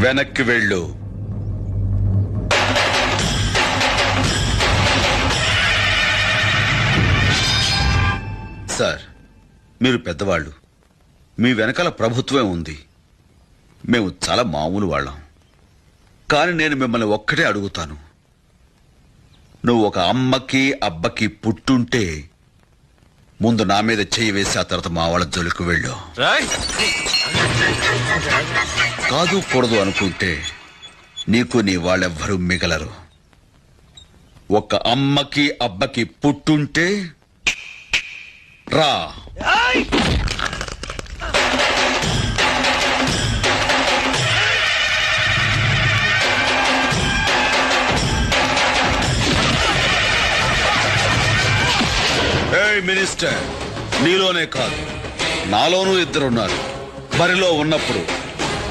వెనక్కి వెళ్ళు. సార్, మీరు పెద్దవాళ్ళు, మీ వెనకాల ప్రభుత్వమే ఉంది. మేము చాలా మామూలు వాళ్ళం. కానీ నేను మిమ్మల్ని ఒక్కటే అడుగుతాను. నువ్వు ఒక అమ్మకి అబ్బకి పుట్టుంటే ముందు నా మీద చెయ్యి వేసి ఆ తర్వాత మా వాళ్ళ జోలికి వెళ్ళు. కాదు కూడదు అనుకుంటే నీకు నీ వాళ్ళెవ్వరూ మిగలరు. ఒక అమ్మకి అబ్బకి పుట్టుంటే రా. మినిస్టర్, నీలోనే కాదు నాలోనూ ఇద్దరున్నారు. బరిలో ఉన్నప్పుడు